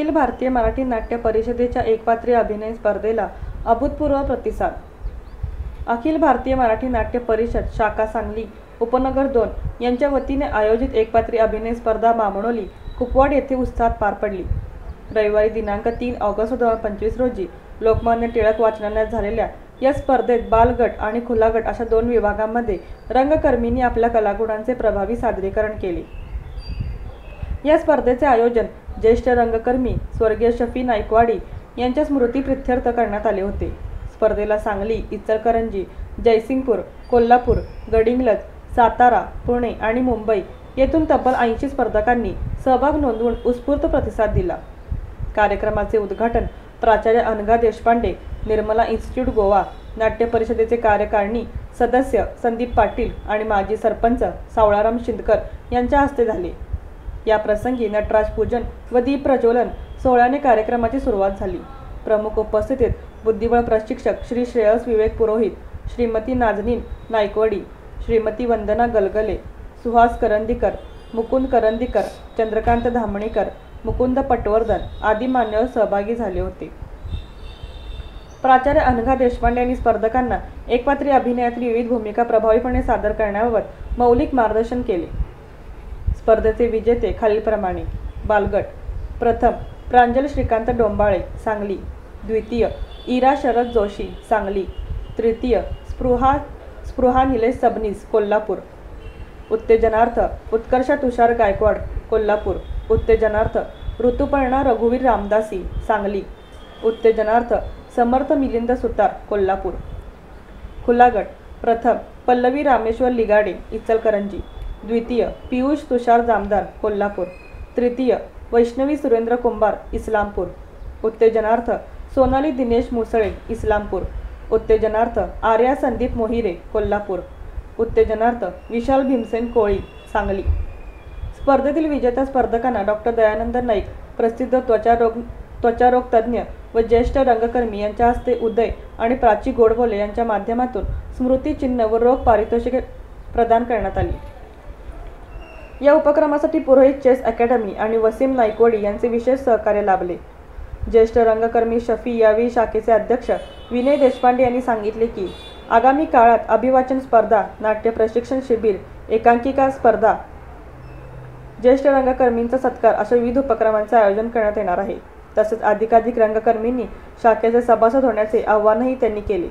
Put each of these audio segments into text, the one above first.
अखिल भारतीय मराठी नाट्य परिषदेच्या एकपात्री अभिनय स्पर्धेला अभूतपूर्व प्रतिसाद। अखिल भारतीय मराठी नाट्य परिषद शाखा सांगली उपनगर 2 यांच्या वतीने आयोजित एकपात्री अभिनय स्पर्धा बामणोली कुपवाड येथे उत्साहात पार पडली। रविवारी दिनांक 3 ऑगस्ट 2025 रोजी लोकमान्य टिळक वाचनालयात झालेल्या या स्पर्धेत बाल गट आणि खुला गट अशा 2 विभागांमध्ये रंगकर्मींनी आपल्या कलागुणांचे प्रभावी सादरीकरण केले। या स्पर्धेचे आयोजन ज्येष्ठ रंगकर्मी स्वर्गीय शफी नाईकवाडी यांच्या स्मृतीप्रित्यर्थ करण्यात आले होते। स्पर्धेला सांगली, इचलकरंजी, जयसिंगपूर, कोल्हापूर, गडिंग्लज, सातारा, पुणे आणि मुंबई येथून तब्बल 80 स्पर्धकांनी सहभाग नोंदवून उत्स्फूर्त प्रतिसाद दिला। कार्यक्रमाचे उद्घाटन प्राचार्य अनघा देशपांडे, निर्मला इन्स्टिट्यूट गोवा, नाट्य परिषदेचे कार्यकारिणी सदस्य संदीप पाटील आणि माजी सरपंच सावळाराम शिंदकर यांच्या हस्ते झाले। या प्रसंगी नटराज पूजन व दीप प्रज्वलन सोहळ्याने कार्यक्रमाची सुरुवात झाली। प्रमुख उपस्थितीत बुद्धिबळ प्रशिक्षक श्री श्रेयस विवेक पुरोहित, श्रीमती नाजनीन नाईकवाडी, श्रीमती वंदना गलगले, सुहास करंदीकर, मुकुंद करंदीकर, चंद्रकांत धामणीकर, मुकुंद पटवर्धन आदी मान्यवर सहभागी झाले होते। प्राचार्य अनघा देशपांडे यांनी स्पर्धकांना एकपात्री अभिनयातील विविध भूमिका प्रभावीपणे सादर करण्याबाबत मौलिक मार्गदर्शन केले। स्पर्धेचे विजेते खालीलप्रमाणे: बालगट प्रथम प्रांजल श्रीकांत डोंबाळे सांगली, द्वितीय इरा शरद जोशी सांगली, तृतीय स्पृहा निलेश सबनीस कोल्हापूर, उत्तेजनार्थ उत्कर्ष तुषार गायकवाड कोल्हापूर, उत्तेजनार्थ ऋतुपर्णा रघुवीर रामदासी सांगली, उत्तेजनार्थ समर्थ मिलिंद सुतार कोल्हापूर। खुला गट प्रथम पल्लवी रामेश्वर लिगाडे इचलकरंजी, द्वितीय पियुष तुषार जामदार कोल्हापूर, तृतीय वैष्णवी सुरेंद्र कुंभार इस्लामपूर, उत्तेजनार्थ सोनाली दिनेश मुसळे इस्लामपूर, उत्तेजनार्थ आर्या संदीप मोहिरे कोल्हापूर, उत्तेजनार्थ विशाल भीमसेन कोळी सांगली। स्पर्धेतील विजेत्या स्पर्धकांना डॉक्टर दयानंद नाईक, प्रसिद्ध त्वचारोग तज्ज्ञ व ज्येष्ठ रंगकर्मी यांच्या हस्ते उदय आणि प्राची गोडबोले यांच्या माध्यमातून स्मृतिचिन्ह व रोख पारितोषिके प्रदान करण्यात आली। या उपक्रमासाठी पुरोहित चेस अकॅडमी आणि वसीम नाईकवाडी यांचे विशेष सहकार्य लाभले। ज्येष्ठ रंगकर्मी शफी यावेळी शाखेचे अध्यक्ष विनय देशपांडे यांनी सांगितले की आगामी काळात अभिवाचन स्पर्धा, नाट्य प्रशिक्षण शिबिर, एकांकिका स्पर्धा, ज्येष्ठ रंगकर्मींचा सत्कार अशा विविध उपक्रमांचे आयोजन करण्यात येणार आहे। तसेच अधिकाधिक रंगकर्मींनी शाखेचे सभासद होण्याचे आवाहनही त्यांनी केले।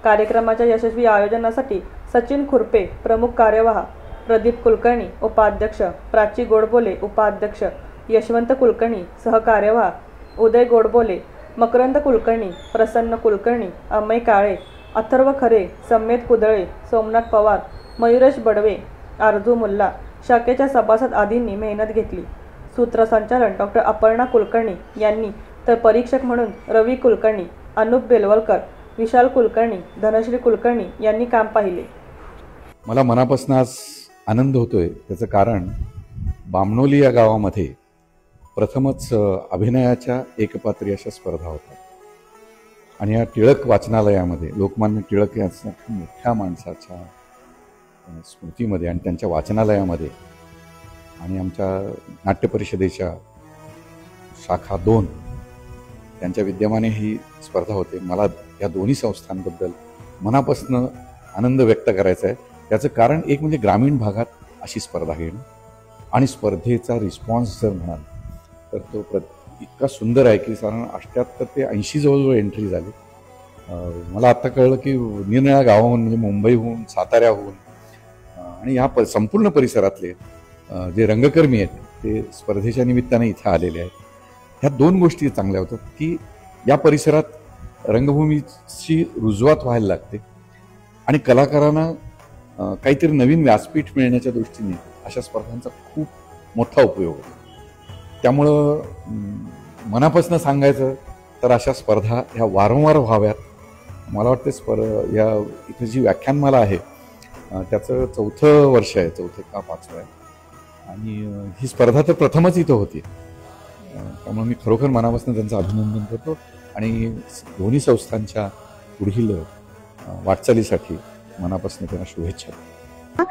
कार्यक्रमाच्या यशस्वी आयोजनासाठी सचिन खुरपे प्रमुख कार्यवाह, प्रदीप कुलकर्णी उपाध्यक्ष, प्राची गोडबोले उपाध्यक्ष, यशवंत कुलकर्णी सहकार्यवाह, उदय गोडबोले, मकरंद कुलकर्णी, प्रसन्न कुलकर्णी, अमय काळे, अथर्व खरे, सम्मेद कुदळे, सोमनाथ पवार, मयुरेश बडवे, आरजू मुल्ला, शाखेच्या सभासद आदींनी मेहनत घेतली। सूत्रसंचालन डॉक्टर अपर्णा कुलकर्णी यांनी तर परीक्षक म्हणून रवी कुलकर्णी, अनुप बेलवलकर, विशाल कुलकर्णी, धनश्री कुलकर्णी यांनी काम पाहिले। मला मनापासून आज आनंद होतोय। त्याचं कारण बामणोली या गावामध्ये प्रथमच अभिनयाच्या एकपात्री अशा स्पर्धा होतात आणि या टिळक वाचनालयामध्ये लोकमान्य टिळक यांच्या मोठ्या माणसाच्या स्मृतीमध्ये आणि त्यांच्या वाचनालयामध्ये आणि आमच्या नाट्य परिषदेच्या शाखा 2 त्यांच्या विद्यमाने ही स्पर्धा होते। मला या दोन्ही संस्थांबद्दल मनापासून आनंद व्यक्त करायचा आहे। त्याचं कारण एक म्हणजे ग्रामीण भागात अशी स्पर्धा घेणं आणि स्पर्धेचा रिस्पॉन्स जर म्हणाल तर तो इतका सुंदर आहे की साधारण 78 ते 80 जवळजवळ एंट्री झाली। मला आता कळलं की निरनिळ्या गावाहून म्हणजे मुंबईहून, साताऱ्याहून आणि या संपूर्ण परिसरातले जे रंगकर्मी आहेत ते स्पर्धेच्या निमित्ताने इथं आलेले आहेत। ह्या 2 गोष्टी चांगल्या होतात की या परिसरात रंगभूमीची रुजवात व्हायला लागते आणि कलाकारांना काहीतरी नवीन व्यासपीठ मिळण्याच्या दृष्टीने अशा स्पर्धांचा खूप मोठा उपयोग होतो। त्यामुळं मनापासून सांगायचं तर अशा स्पर्धा ह्या वारंवार व्हाव्यात। मला वाटते या इथं जी व्याख्यानमाला आहे त्याचं 4थं वर्ष आहे, 4थं का 5वं आहे आणि ही स्पर्धा तर प्रथमच इथं होती। त्यामुळे मी खरोखर मनापासून त्यांचं अभिनंदन करतो आणि दोन्ही संस्थांच्या पुढील वाटचालीसाठी मनापासून त्यांना शुभेच्छा।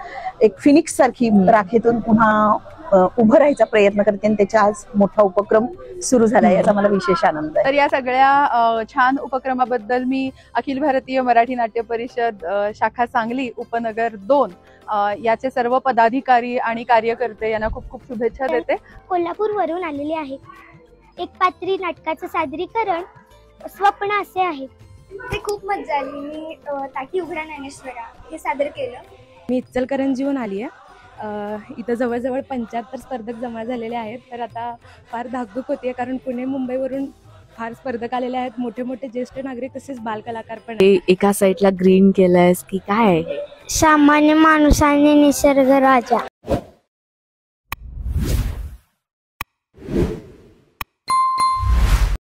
एक फिनिक्स सारखी राखेतून पुन्हा उभं राहायचा प्रयत्न करते आणि त्याचा आज मोठा उपक्रम सुरू झाला याचा मला विशेष आनंद आहे. तर या सगळ्या छान उपक्रमाबद्दल मी अखिल भारतीय मराठी नाट्य परिषद शाखा सांगली उपनगर 2 याचे सर्व पदाधिकारी आणि कार्यकर्ते यांना खूप खूप शुभेच्छा देते. कोल्हापूरवरून आलेले आहे. एक पात्री नाटकाचं सादरीकरण स्वप्न असे आहे. ते खूप मजा आली. मी ताटी उघडा ज्ञानेश्वरा हे सादर केलं. मी इचलकरंजीहून आली आहे. इथं जवळजवळ 75 स्पर्धक जमा झालेले आहेत. तर आता फार धाकधूक होती आहे कारण पुणे मुंबईवरून फार स्पर्धक आलेले आहेत. मोठे मोठे ज्येष्ठ नागरिक तसेच बालकलाकार पण आहेत. एका साईडला ग्रीन केलंयस की काय? सामान्य माणूस आणि निसर्ग राजा.